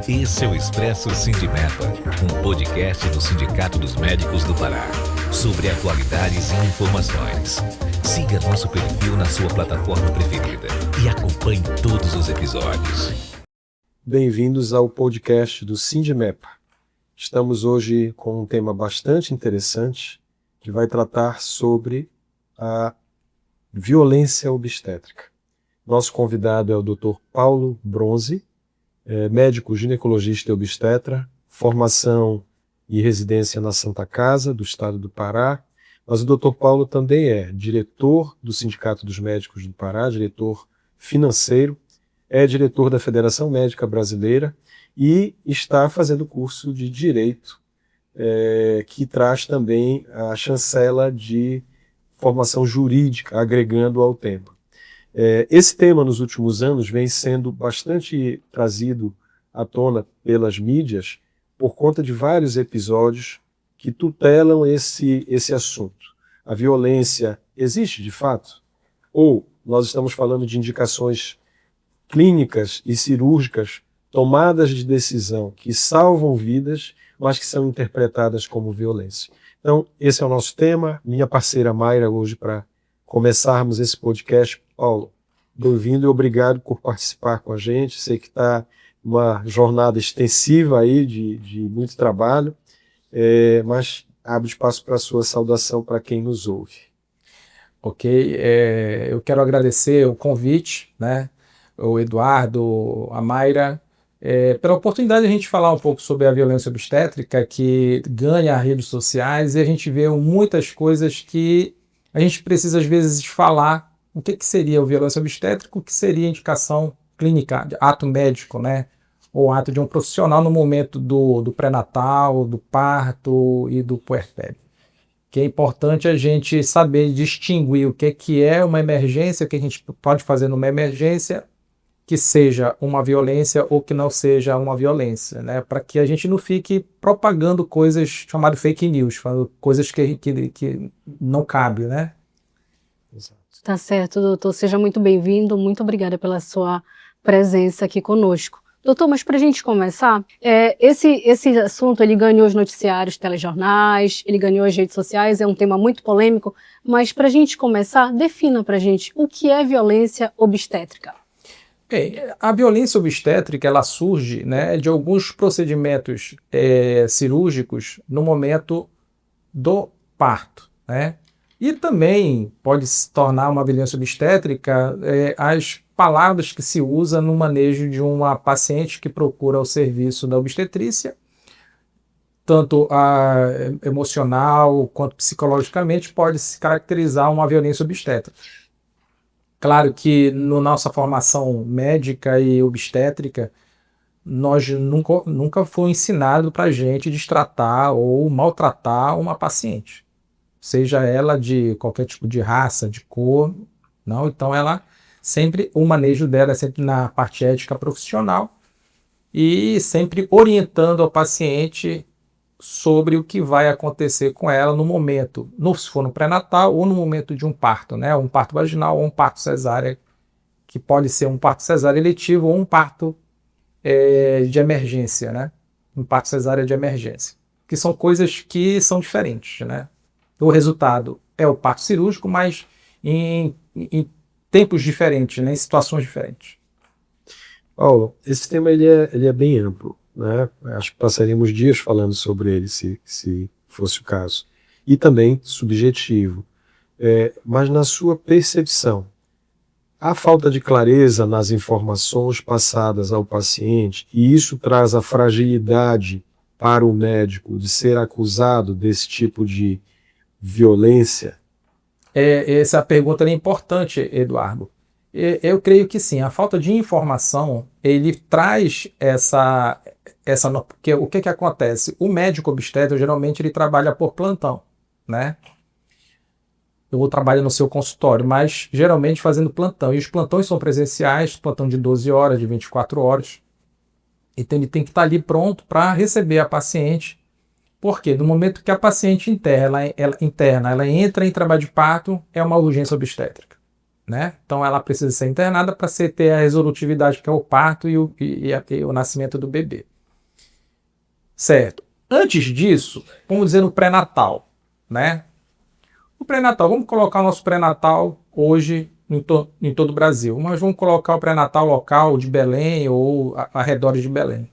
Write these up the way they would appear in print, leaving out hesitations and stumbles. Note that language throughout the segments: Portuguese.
Esse é o Expresso Sindimepa, um podcast do Sindicato dos Médicos do Pará, sobre atualidades e informações. Siga nosso perfil na sua plataforma preferida e acompanhe todos os episódios. Bem-vindos ao podcast do Sindimepa. Estamos hoje com um tema bastante interessante que vai tratar sobre a violência obstétrica. Nosso convidado é o Dr. Paulo Bronze, médico ginecologista e obstetra, formação e residência na Santa Casa, do estado do Pará. Mas o Dr. Paulo também é diretor do Sindicato dos Médicos do Pará, diretor financeiro, é diretor da Federação Médica Brasileira e está fazendo curso de Direito, que traz também a chancela de formação jurídica, agregando ao tema. Esse tema, nos últimos anos, vem sendo bastante trazido à tona pelas mídias por conta de vários episódios que tutelam esse assunto. A violência existe de fato? Ou nós estamos falando de indicações clínicas e cirúrgicas, tomadas de decisão que salvam vidas, mas que são interpretadas como violência? Então, esse é o nosso tema. Minha parceira Mayra, hoje, para começarmos esse podcast. Paulo, bem-vindo e obrigado por participar com a gente. Sei que está uma jornada extensiva aí de muito trabalho, mas abre espaço para a sua saudação para quem nos ouve. Ok, eu quero agradecer o convite, né, o Eduardo, a Mayra, pela oportunidade de a gente falar um pouco sobre a violência obstétrica que ganha as redes sociais, e a gente vê muitas coisas que a gente precisa às vezes falar o que seria a violência obstétrica, o que seria a indicação clínica, ato médico, né? Ou ato de um profissional no momento do pré-natal, do parto e do puerpério. Que é importante a gente saber distinguir o que é uma emergência, o que a gente pode fazer numa emergência, que seja uma violência ou que não seja uma violência, né? Para que a gente não fique propagando coisas chamadas fake news, falando coisas que não cabem, né? Exato. Tá certo, doutor. Seja muito bem-vindo. Muito obrigada pela sua presença aqui conosco. Doutor, mas para a gente começar, esse assunto ele ganhou os noticiários, telejornais, ele ganhou as redes sociais, é um tema muito polêmico, mas para a gente começar, defina para a gente o que é violência obstétrica. A violência obstétrica ela surge, né, de alguns procedimentos cirúrgicos no momento do parto, né? E também pode se tornar uma violência obstétrica as palavras que se usa no manejo de uma paciente que procura o serviço da obstetrícia, tanto emocional quanto psicologicamente, pode se caracterizar uma violência obstétrica. Claro que na nossa formação médica e obstétrica, nós nunca foi ensinado para a gente destratar ou maltratar uma paciente. Seja ela de qualquer tipo de raça, de cor, não. Então o manejo dela é sempre na parte ética profissional e sempre orientando ao paciente sobre o que vai acontecer com ela no momento, se for no pré-natal ou no momento de um parto, né? Um parto vaginal ou um parto cesárea, que pode ser um parto cesárea eletivo ou um parto de emergência, né? Um parto cesárea de emergência, que são coisas que são diferentes, né? O resultado é o parto cirúrgico, mas em tempos diferentes, né? Em situações diferentes. Paulo, esse tema ele é bem amplo, né? Acho que passaríamos dias falando sobre ele, se fosse o caso. E também subjetivo. Mas na sua percepção, há falta de clareza nas informações passadas ao paciente, e isso traz a fragilidade para o médico de ser acusado desse tipo de violência? Essa pergunta é importante, Eduardo. Eu creio que sim. A falta de informação, ele traz porque o que acontece? O médico obstetra, geralmente, ele trabalha por plantão, né? Eu trabalho no seu consultório, mas geralmente fazendo plantão. E os plantões são presenciais, plantão de 12 horas, de 24 horas. Então ele tem que estar ali pronto para receber a paciente. Porque no momento que a paciente ela entra em trabalho de parto, é uma urgência obstétrica, né? Então ela precisa ser internada para ter a resolutividade, que é o parto e o nascimento do bebê. Certo. Antes disso, vamos dizer no pré-natal, né? O pré-natal, vamos colocar o nosso pré-natal hoje em todo o Brasil, mas vamos colocar o pré-natal local de Belém ou arredores de Belém.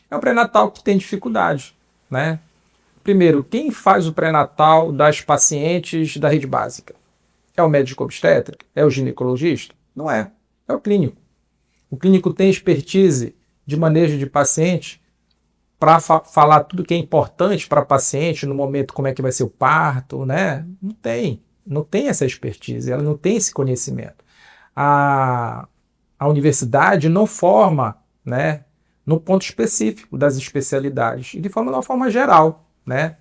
É o pré-natal que tem dificuldade, né? Primeiro, quem faz o pré-natal das pacientes da rede básica? É o médico obstetra? É o ginecologista? Não é. É o clínico. O clínico tem expertise de manejo de paciente para falar tudo que é importante para a paciente no momento, como é que vai ser o parto, né? Não tem essa expertise, ela não tem esse conhecimento. A universidade não forma, né, no ponto específico das especialidades, ele forma de uma forma geral, né?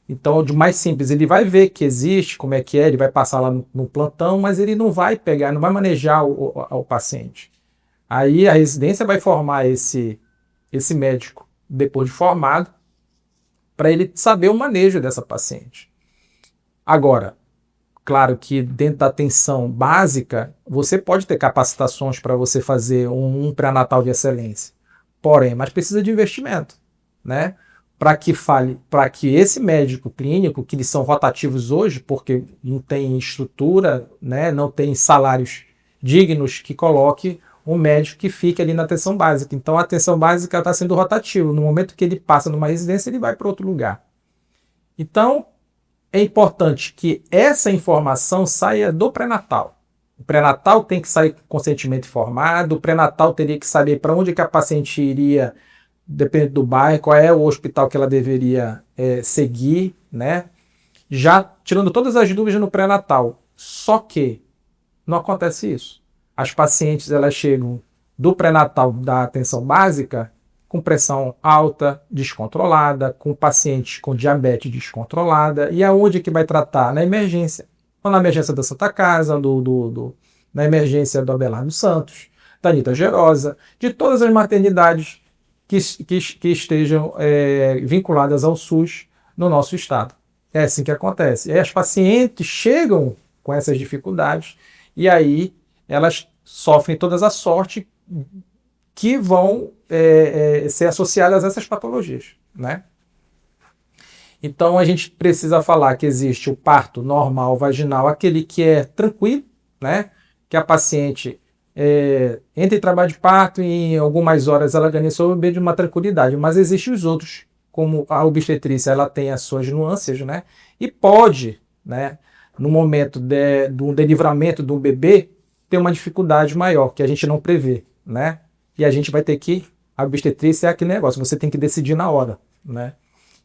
Então, de mais simples, ele vai ver que existe, como é que é, ele vai passar lá no plantão, mas ele não vai pegar, não vai manejar o paciente. Aí a residência vai formar esse médico, depois de formado, para ele saber o manejo dessa paciente. Agora, claro que dentro da atenção básica, você pode ter capacitações para você fazer um pré-natal de excelência. Porém, mas precisa de investimento, né? Para que esse médico clínico, que eles são rotativos hoje, porque não tem estrutura, né? Não tem salários dignos, que coloque um médico que fique ali na atenção básica. Então a atenção básica está sendo rotativa. No momento que ele passa numa residência, ele vai para outro lugar. Então é importante que essa informação saia do pré-natal. O pré-natal tem que sair com consentimento informado, o pré-natal teria que saber para onde que a paciente iria, depende do bairro, qual é o hospital que ela deveria seguir, né? Já tirando todas as dúvidas no pré-natal. Só que não acontece isso. As pacientes, elas chegam do pré-natal da atenção básica com pressão alta, descontrolada, com pacientes com diabetes descontrolada. E aonde que vai tratar? Na emergência. Ou na emergência da Santa Casa, na emergência do Abelardo Santos, da Anita Gerosa, de todas as maternidades que estejam vinculadas ao SUS no nosso estado. É assim que acontece. E aí as pacientes chegam com essas dificuldades e aí elas sofrem todas as sortes que vão ser associadas a essas patologias, né? Então a gente precisa falar que existe o parto normal vaginal, aquele que é tranquilo, né? Que a paciente entra em trabalho de parto e em algumas horas ela ganha seu bebê de uma tranquilidade, mas existem os outros, como a obstetrícia, ela tem as suas nuances, né? E pode, né, no momento do delivramento de um bebê, ter uma dificuldade maior, que a gente não prevê, né? E a gente vai ter que, a obstetrícia é aquele negócio, você tem que decidir na hora, né?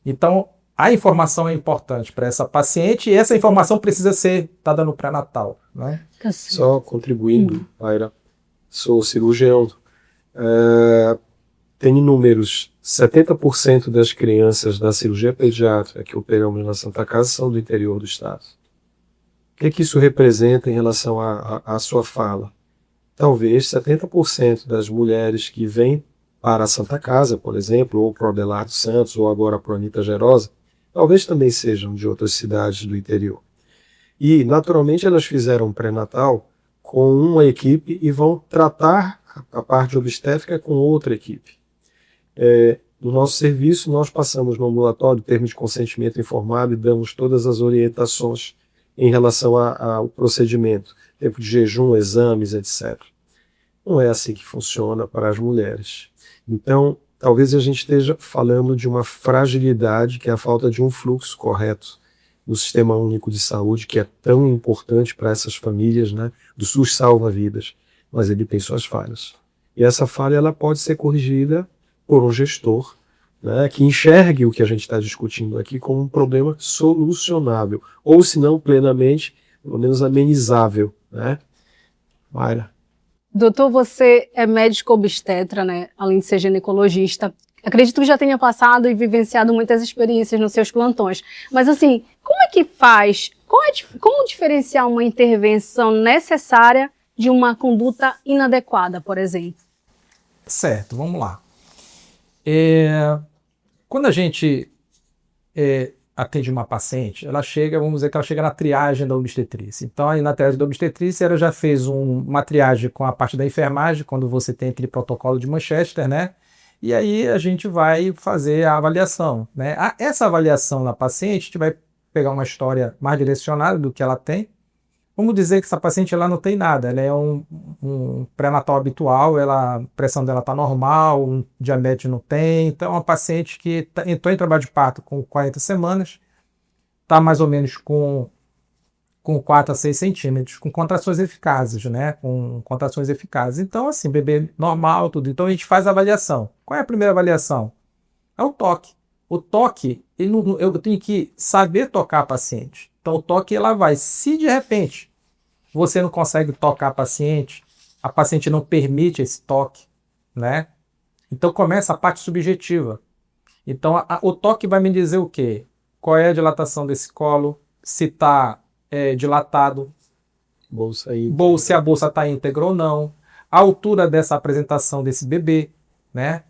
Então, a informação é importante para essa paciente e essa informação precisa ser dada no pré-natal, né? Só contribuindo, Mayra, sou cirurgião. Tem números, 70% das crianças da cirurgia pediátrica que operamos na Santa Casa são do interior do estado. O que isso representa em relação à sua fala? Talvez 70% das mulheres que vêm para a Santa Casa, por exemplo, ou para o Abelardo Santos, ou agora para a Anita Gerosa, talvez também sejam de outras cidades do interior. E, naturalmente, elas fizeram um pré-natal com uma equipe e vão tratar a parte obstétrica com outra equipe. No nosso serviço, nós passamos no ambulatório termo de consentimento informado e damos todas as orientações em relação ao procedimento, tempo de jejum, exames, etc. Não é assim que funciona para as mulheres. Então, talvez a gente esteja falando de uma fragilidade, que é a falta de um fluxo correto no Sistema Único de Saúde, que é tão importante para essas famílias, né? Do SUS salva vidas, mas ele tem suas falhas. E essa falha ela pode ser corrigida por um gestor, né, que enxergue o que a gente está discutindo aqui como um problema solucionável, ou se não plenamente, pelo menos amenizável, né? Mayra. Doutor, você é médico obstetra, né? Além de ser ginecologista. Acredito que já tenha passado e vivenciado muitas experiências nos seus plantões. Mas assim, como é que faz? Como diferenciar uma intervenção necessária de uma conduta inadequada, por exemplo? Certo, vamos lá. Quando a gente atende uma paciente, ela chega, vamos dizer que ela chega na triagem da obstetrícia. Então, aí na triagem da obstetrícia, ela já fez uma triagem com a parte da enfermagem, quando você tem aquele protocolo de Manchester, né? E aí a gente vai fazer a avaliação, né? Essa avaliação na paciente, a gente vai pegar uma história mais direcionada do que ela tem. Vamos dizer que essa paciente ela não tem nada, ela é um pré-natal habitual, a pressão dela está normal, um diabetes não tem, então é uma paciente que entrou em trabalho de parto com 40 semanas, está mais ou menos com 4 a 6 centímetros, com contrações eficazes, né? Com contrações eficazes. Então, assim, bebê normal, tudo. Então a gente faz a avaliação. Qual é a primeira avaliação? É o toque. O toque, eu tenho que saber tocar a paciente. Então o toque ela vai. Se de repente você não consegue tocar a paciente não permite esse toque, né? Então começa a parte subjetiva. Então o toque vai me dizer o quê? Qual é a dilatação desse colo? Se está dilatado, se a bolsa está íntegra ou não, a altura dessa apresentação desse bebê, né?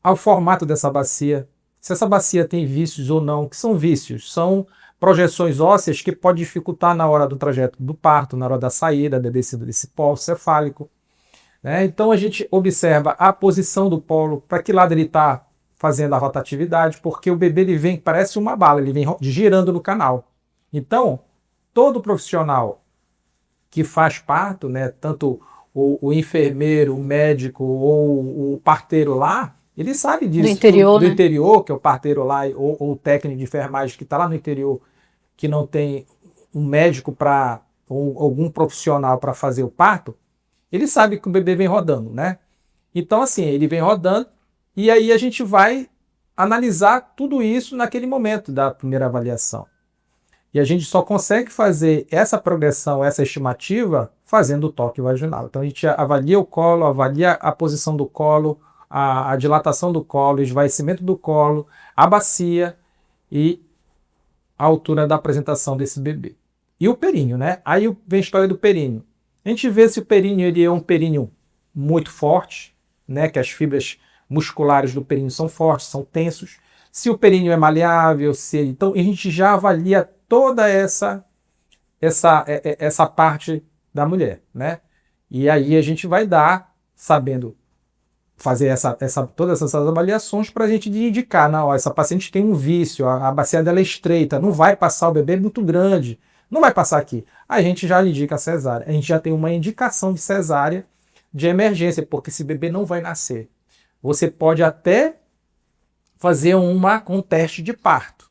Ao formato dessa bacia, se essa bacia tem vícios ou não. Que são vícios? São projeções ósseas que pode dificultar na hora do trajeto do parto, na hora da saída, da descida desse polo cefálico, né? Então a gente observa a posição do polo, para que lado ele está fazendo a rotatividade, porque o bebê ele vem, parece uma bala, ele vem girando no canal. Então, todo profissional que faz parto, né, tanto o enfermeiro, o médico ou o parteiro lá, ele sabe disso. Do interior, que é o parteiro lá, ou o técnico de enfermagem que está lá no interior, que não tem um médico ou algum profissional para fazer o parto, ele sabe que o bebê vem rodando, né? Então, assim, ele vem rodando e aí a gente vai analisar tudo isso naquele momento da primeira avaliação. E a gente só consegue fazer essa progressão, essa estimativa, fazendo o toque vaginal. Então a gente avalia o colo, avalia a posição do colo, a dilatação do colo, o esvaecimento do colo, a bacia e a altura da apresentação desse bebê. E o períneo, né? Aí vem a história do períneo. A gente vê se o períneo ele é um períneo muito forte, né? Que as fibras musculares do períneo são fortes, são tensos. Se o períneo é maleável, então a gente já avalia toda essa parte da mulher, né? E aí a gente vai sabendo fazer todas essas avaliações para a gente indicar, não, essa paciente tem um vício, a bacia dela é estreita, não vai passar, o bebê é muito grande, não vai passar aqui. A gente já indica a cesárea, a gente já tem uma indicação de cesárea de emergência, porque esse bebê não vai nascer. Você pode até fazer um teste de parto,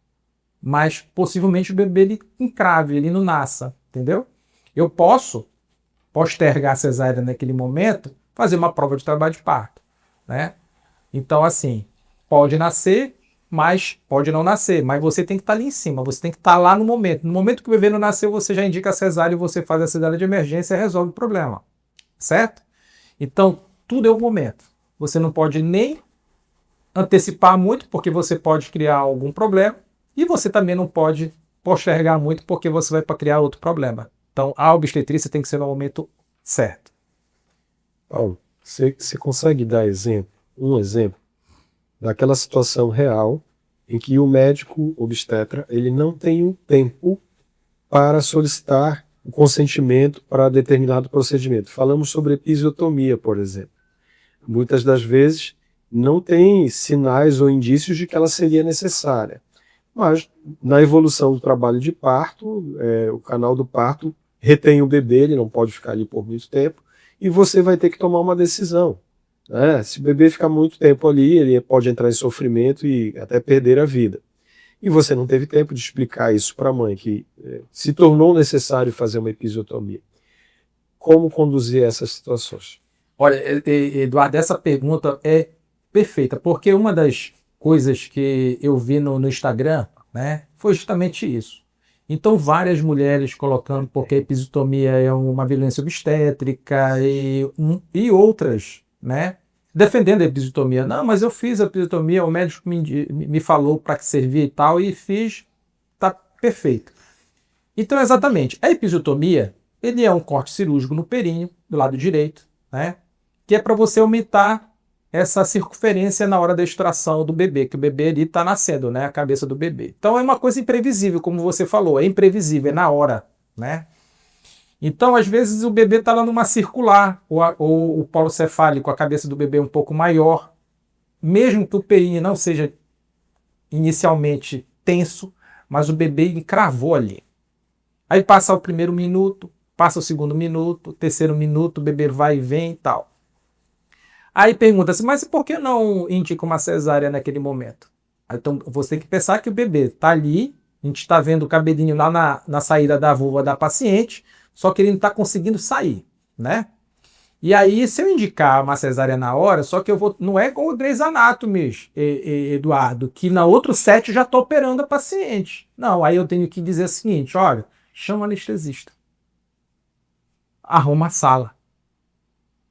mas possivelmente o bebê ele encrave, ele não nasça, entendeu? Eu posso postergar a cesárea naquele momento, fazer uma prova de trabalho de parto, né? Então, assim, pode nascer, mas pode não nascer, mas você tem que estar ali em cima, você tem que estar lá no momento. No momento que o bebê não nasceu, você já indica a cesárea e você faz a cesárea de emergência e resolve o problema, certo? Então, tudo é o momento. Você não pode nem antecipar muito, porque você pode criar algum problema, e você também não pode postergar muito, porque você vai para criar outro problema. Então, a obstetrícia tem que ser no momento certo. Paulo, você consegue dar um exemplo daquela situação real em que o médico obstetra ele não tem o tempo para solicitar o consentimento para determinado procedimento? Falamos sobre episiotomia, por exemplo. Muitas das vezes não tem sinais ou indícios de que ela seria necessária. Mas na evolução do trabalho de parto, o canal do parto retém o bebê, ele não pode ficar ali por muito tempo, e você vai ter que tomar uma decisão, né? Se o bebê ficar muito tempo ali, ele pode entrar em sofrimento e até perder a vida. E você não teve tempo de explicar isso para a mãe, que se tornou necessário fazer uma episiotomia. Como conduzir essas situações? Olha, Eduardo, essa pergunta é perfeita, porque uma das coisas que eu vi no Instagram, né, foi justamente isso. Então, várias mulheres colocando porque a episiotomia é uma violência obstétrica e outras, né, defendendo a episiotomia. Não, mas eu fiz a episiotomia, o médico me falou para que servia e tal, e fiz, tá perfeito. Então, exatamente, a episiotomia, ele é um corte cirúrgico no períneo, do lado direito, né, que é para você aumentar essa circunferência na hora da extração do bebê, que o bebê ali está nascendo, né? A cabeça do bebê. Então é uma coisa imprevisível, como você falou, é imprevisível, é na hora, né? Então, às vezes, o bebê está lá numa circular, ou o polo cefálico, a cabeça do bebê é um pouco maior, mesmo que o períneo não seja inicialmente tenso, mas o bebê encravou ali. Aí passa o primeiro minuto, passa o segundo minuto, o terceiro minuto, o bebê vai e vem e tal. Aí pergunta-se, mas por que não indica uma cesárea naquele momento? Então você tem que pensar que o bebê está ali, a gente está vendo o cabelinho lá na saída da vulva da paciente, só que ele não está conseguindo sair, né? E aí, se eu indicar uma cesárea na hora, só que eu vou. Não é com o Grey's Anatomy, Eduardo, que na outro set eu já estou operando a paciente. Não, aí eu tenho que dizer o seguinte: olha, chama o anestesista. Arruma a sala.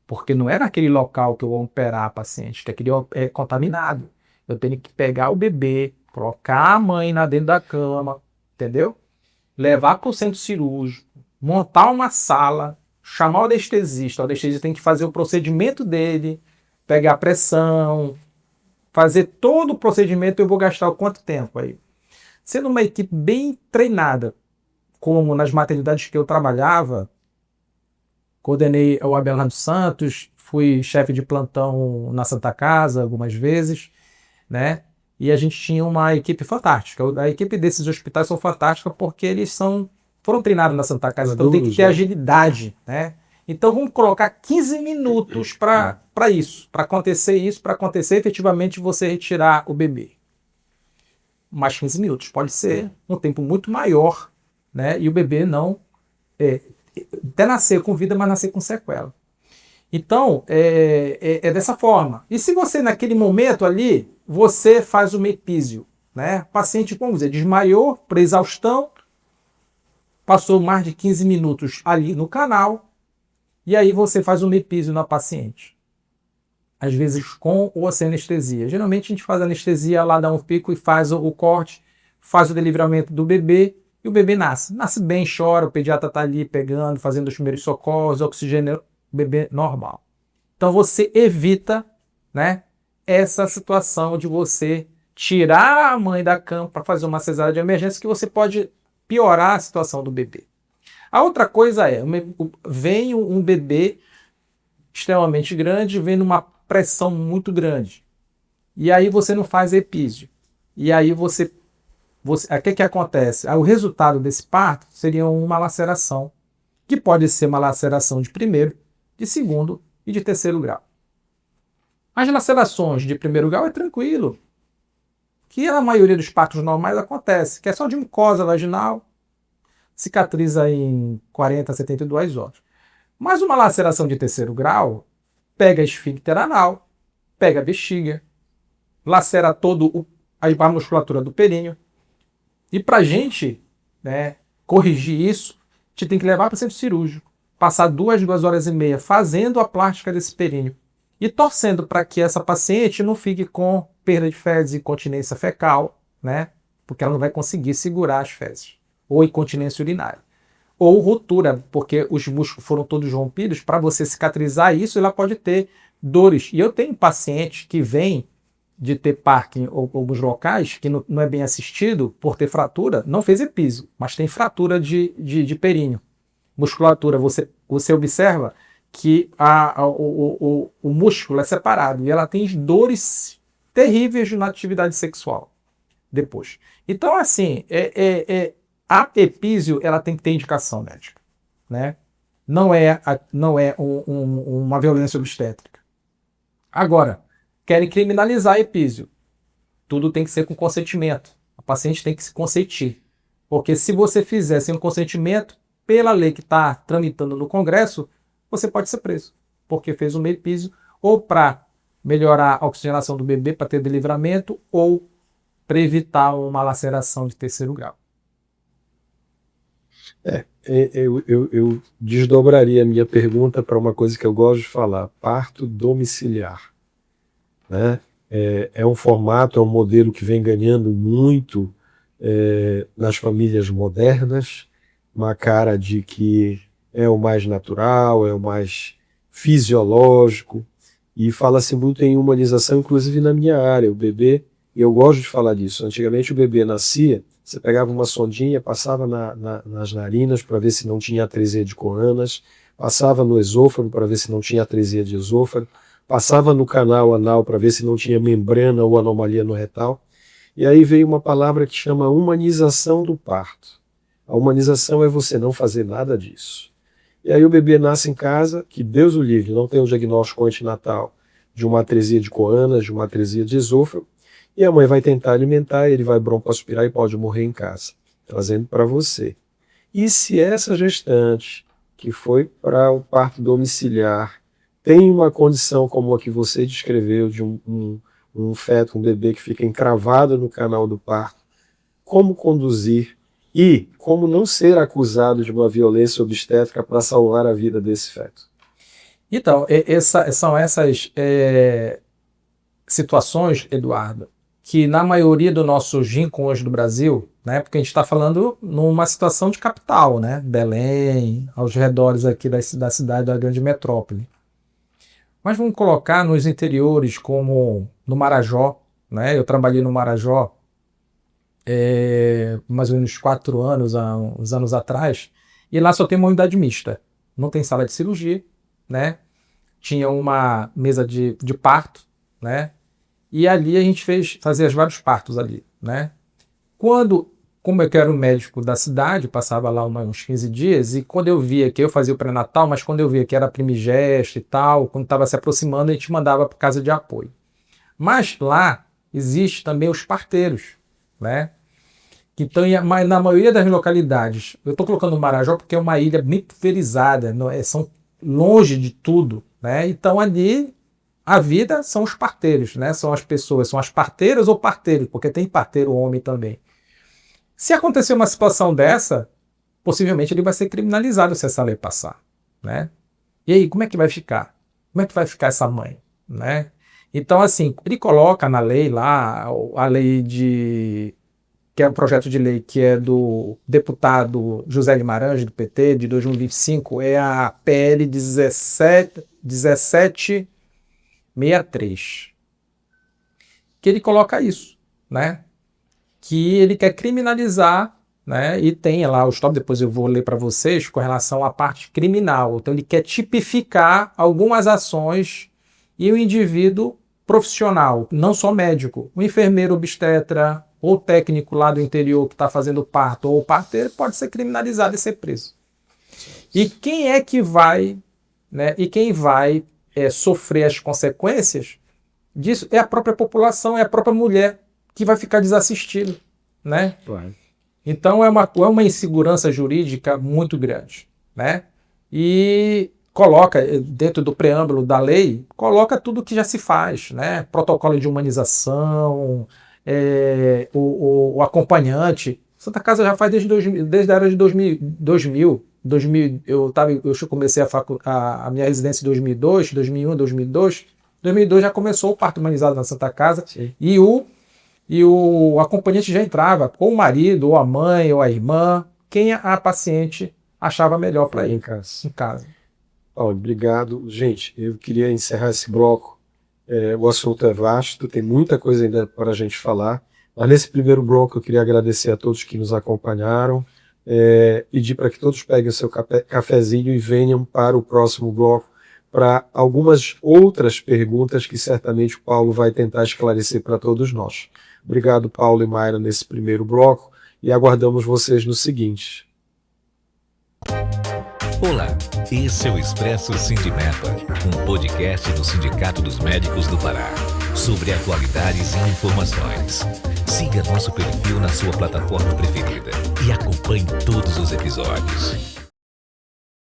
Porque não é naquele local que eu vou operar a paciente, que aquele é contaminado. Eu tenho que pegar o bebê, colocar a mãe lá dentro da cama, entendeu? Levar para o centro cirúrgico, montar uma sala, chamar o anestesista tem que fazer o procedimento dele, pegar a pressão, fazer todo o procedimento. Eu vou gastar quanto tempo aí? Sendo uma equipe bem treinada, como nas maternidades que eu trabalhava, coordenei o Abelardo Santos, fui chefe de plantão na Santa Casa algumas vezes, né? E a gente tinha uma equipe fantástica. A equipe desses hospitais são fantástica porque eles foram treinados na Santa Casa, então tem que ter agilidade, né? Então vamos colocar 15 minutos para isso, para acontecer efetivamente você retirar o bebê. Mais 15 minutos, pode ser um tempo muito maior, né? E o bebê não até nascer com vida, mas nascer com sequela. Então, é dessa forma. E se você, naquele momento ali, você faz o epísio, né? O paciente, vamos dizer, desmaiou por exaustão, passou mais de 15 minutos ali no canal, e aí você faz um epísio na paciente. Às vezes com ou sem anestesia. Geralmente a gente faz anestesia lá, dá um pico e faz o corte, faz o delivramento do bebê, e o bebê nasce. Nasce bem, chora, o pediatra está ali pegando, fazendo os primeiros socorros, oxigênio, o bebê normal. Então você evita, né, essa situação de você tirar a mãe da cama para fazer uma cesárea de emergência, que você pode piorar a situação do bebê. A outra coisa vem um bebê extremamente grande, vem numa pressão muito grande. E aí você não faz epísio. E aí o que acontece? O resultado desse parto seria uma laceração, que pode ser uma laceração de primeiro, de segundo e de terceiro grau. As lacerações de primeiro grau é tranquilo, que a maioria dos partos normais acontece, que é só de mucosa vaginal, cicatriza em 40 a 72 horas. Mas uma laceração de terceiro grau pega a esfíncter anal, pega a bexiga, lacera toda a musculatura do períneo. E para a gente, né, corrigir isso, a gente tem que levar para o centro cirúrgico, passar 2 horas e meia fazendo a plástica desse períneo e torcendo para que essa paciente não fique com perda de fezes e incontinência fecal, né, porque ela não vai conseguir segurar as fezes, ou incontinência urinária, ou ruptura, porque os músculos foram todos rompidos. Para você cicatrizar isso, ela pode ter dores. E eu tenho pacientes que vêm de ter Parkinson em alguns locais, que não é bem assistido por ter fratura, não fez epísio, mas tem fratura de períneo. Musculatura, você observa que o músculo é separado e ela tem dores terríveis na atividade sexual depois. Então, assim, a epísio ela tem que ter indicação médica, né? Não é uma violência obstétrica. Agora, querem criminalizar epísio. Tudo tem que ser com consentimento. A paciente tem que se consentir. Porque se você fizer sem o consentimento, pela lei que está tramitando no Congresso, você pode ser preso. Porque fez um epísio ou para melhorar a oxigenação do bebê, para ter delivramento, ou para evitar uma laceração de terceiro grau. Eu desdobraria a minha pergunta para uma coisa que eu gosto de falar: parto domiciliar. Né? É um formato, é um modelo que vem ganhando muito nas famílias modernas, uma cara de que é o mais natural, é o mais fisiológico, E fala-se muito em humanização, inclusive na minha área, o bebê, e eu gosto de falar disso. Antigamente o bebê nascia, você pegava uma sondinha, passava nas narinas para ver se não tinha atresia de coanas, passava no esôfago para ver se não tinha atresia de esôfago, passava no canal anal para ver se não tinha membrana ou anomalia no retal. E aí veio uma palavra que chama humanização do parto. A humanização é você não fazer nada disso. E aí o bebê nasce em casa, que Deus o livre, não tem um diagnóstico antinatal de uma atresia de coanas, de uma atresia de esôfago, e a mãe vai tentar alimentar, ele vai broncoaspirar e pode morrer em casa, trazendo para você. E se essa gestante, que foi para o parto domiciliar, tem uma condição como a que você descreveu, de um feto, um bebê que fica encravado no canal do parto, como conduzir e como não ser acusado de uma violência obstétrica para salvar a vida desse feto? Então, são essas situações, Eduardo, que na maioria dos nossos ginkgos hoje do Brasil, né, porque a gente está falando numa situação de capital, né, Belém, aos redores aqui da cidade da grande metrópole. Mas vamos colocar nos interiores, como no Marajó, né, eu trabalhei no Marajó mais ou menos 4 anos, há uns anos atrás, e lá só tem uma unidade mista, não tem sala de cirurgia, né, tinha uma mesa de parto, né, e ali a gente fazia vários partos ali, né. Como eu era o médico da cidade, passava lá uns 15 dias, e quando eu via que eu fazia o pré-natal, mas quando eu via que era primigesto e tal, quando estava se aproximando, a gente mandava para casa de apoio. Mas lá existe também os parteiros, né? Então, na maioria das localidades, eu estou colocando o Marajó porque é uma ilha bem pulverizada, são longe de tudo, né? Então ali a vida são os parteiros, né? São as pessoas, são as parteiras ou parteiros, porque tem parteiro homem também. Se acontecer uma situação dessa, possivelmente ele vai ser criminalizado se essa lei passar, né? E aí, como é que vai ficar? Como é que vai ficar essa mãe, né? Então, assim, ele coloca na lei lá, a lei que é um projeto de lei que é do deputado José Guimarães, do PT, de 2025, é a PL 1763, que ele coloca isso, né? Que ele quer criminalizar, né? E tem lá os tópicos, depois eu vou ler para vocês, com relação à parte criminal. Então ele quer tipificar algumas ações e o indivíduo profissional, não só médico, o enfermeiro obstetra, ou técnico lá do interior que está fazendo parto, ou o parteiro, pode ser criminalizado e ser preso. E quem é que vai, né, sofrer as consequências disso é a própria população, é a própria mulher que vai ficar desassistida, né? Claro. Então é uma insegurança jurídica muito grande, né? E coloca, dentro do preâmbulo da lei, coloca tudo que já se faz, né? Protocolo de humanização, o acompanhante. Santa Casa já faz desde a era de 2000. Eu comecei a minha residência em 2002, 2001, 2002. 2002 já começou o parto humanizado na Santa Casa. Sim. E o acompanhante já entrava, ou o marido, ou a mãe, ou a irmã, quem a paciente achava melhor para ir em casa. Paulo, obrigado. Gente, eu queria encerrar esse bloco. O assunto é vasto, tem muita coisa ainda para a gente falar, mas nesse primeiro bloco eu queria agradecer a todos que nos acompanharam, pedir para que todos peguem o seu cafezinho e venham para o próximo bloco para algumas outras perguntas que certamente o Paulo vai tentar esclarecer para todos nós. Obrigado, Paulo e Mayra, nesse primeiro bloco, e aguardamos vocês no seguinte. Olá, esse é o Expresso Sindimepa, um podcast do Sindicato dos Médicos do Pará, sobre atualidades e informações. Siga nosso perfil na sua plataforma preferida e acompanhe todos os episódios.